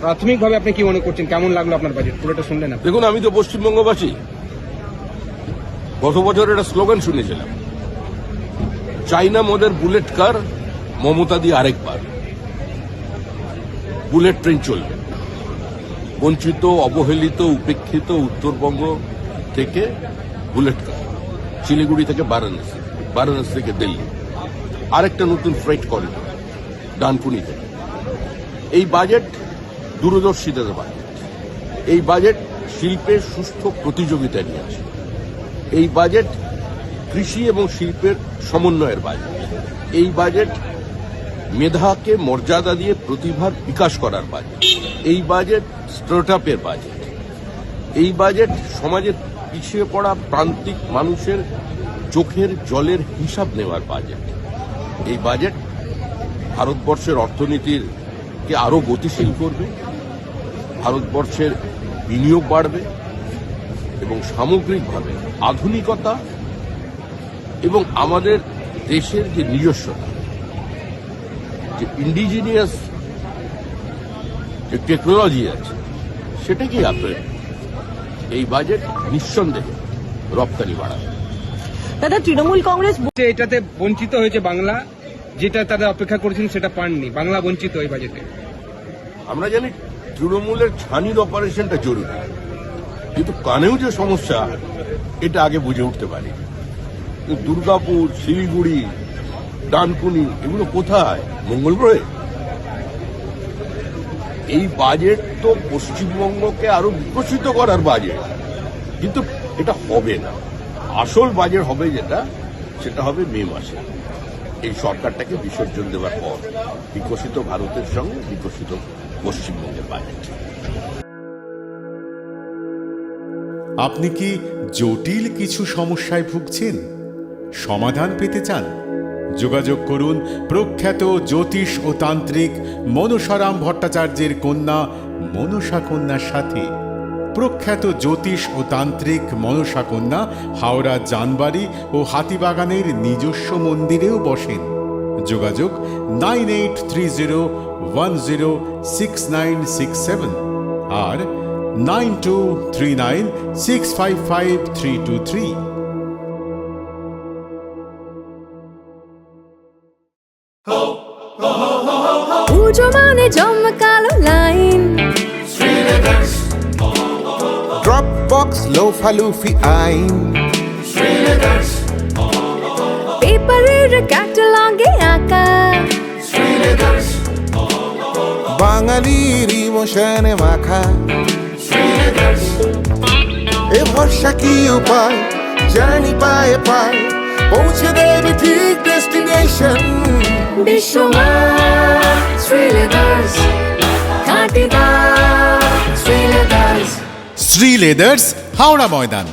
প্রাথমিকভাবে আপনি কি মনে করছেন, কেমন লাগলো আপনার বাজেট? পুরোটা শুনলেন আপনি? দেখুন, আমি তো পশ্চিমবঙ্গবাসী। গত বছর একটা স্লোগান শুনেছিলাম, চাইনা মোদের বুলেট কার, মমতা দিয়ে আরেকবার। বুলেট ট্রেন চলবে। বঞ্চিত, অবহেলিত, উপেক্ষিত উত্তরবঙ্গ থেকে বুলেট কার, শিলিগুড়ি থেকে বারাণসী, বারাণসী থেকে দিল্লি, আরেকটা নতুন ফ্রেট করিডোর ডানকুনি থেকে। এই বাজেট দূরদর্শিতার বাজেট। এই বাজেট শিল্পের সুষ্ঠু প্রতিযোগিতা নিয়ে আসে। এই বাজেট কৃষি এবং শিল্পের সমন্বয়ের বাজেট। এই বাজেট মেধাকে মর্যাদা দিয়ে প্রতিভার বিকাশ করার বাজেট। এই বাজেট স্টার্টআপের বাজেট। এই বাজেট সমাজের পিছিয়ে পড়া প্রান্তিক মানুষের চোখের জলের হিসাব নেওয়ার বাজেট। এই বাজেট ভারতবর্ষের অর্থনীতিকে আরো গতিশীল করবে, ভারতবর্ষের বিনিয়োগ বাড়বে এবং সামগ্রিকভাবে আধুনিকতা এবং আমাদের দেশের যে নিজস্বতা, যে ইন্ডিজিনিয়াস যে টেকনোলজি আছে, সেটাকেই আপনার এই বাজেট নিঃসন্দেহে রপ্তানি বাড়াবে। দাদা, তৃণমূল কংগ্রেস এটাতে বঞ্চিত হয়েছে বাংলা, যেটা তারা অপেক্ষা করেছেন সেটা পাননি। বাংলা বঞ্চিত এই বাজেটে। আমরা জানি তৃণমূলের ছানির অপারেশনটা জরুরি, কিন্তু কানেও যে সমস্যা এটা আগে বুঝে উঠতে পারি। দুর্গাপুর, শিলিগুড়ি, ডানকুনি এগুলো কোথায়? মঙ্গল গ্রহে? এই বাজেট তো পশ্চিমবঙ্গকে আরো বিকশিত করার বাজেট, কিন্তু এটা হবে না। আসল বাজেট হবে যেটা, সেটা হবে মে মাসে, এই সরকারটাকে বিসর্জন দেওয়ার পর বিকশিত ভারতের সঙ্গে বিকশিত পশ্চিমবঙ্গের বাজেট। আপনি কি জটিল কিছু সমস্যায় ভুগছেন? সমাধান পেতে চান? যোগাযোগ করুন প্রখ্যাত জ্যোতিষ ও তান্ত্রিক মনসারাম ভট্টাচার্যের কন্যা মনসা কন্যার সাথে। প্রখ্যাত জ্যোতিষ ও তান্ত্রিক মনসা কন্যা হাওড়া জানবাড়ি ও হাতিবাগানের নিজস্ব মন্দিরেও বসেন। যোগাযোগ 9830106967 আর 9239655323। পুজো মানে জমকালো লাইন, ড্রপ বক্স লোফা লুফি আইন, পেপারের ক্যাটালগে আঁকা, বাঙালির ইমোশনে মাখা। এ ভরসা কি উপায়, জার্নি পায়ে পায় পৌঁছে দেবে ঠিক ডেস্টিনেশন। বিশ্বমান শ্রীলেদার্স, খাঁটি দাম শ্রীলেদার্স। শ্রী লেদার্স, হাওড়া ময়দান।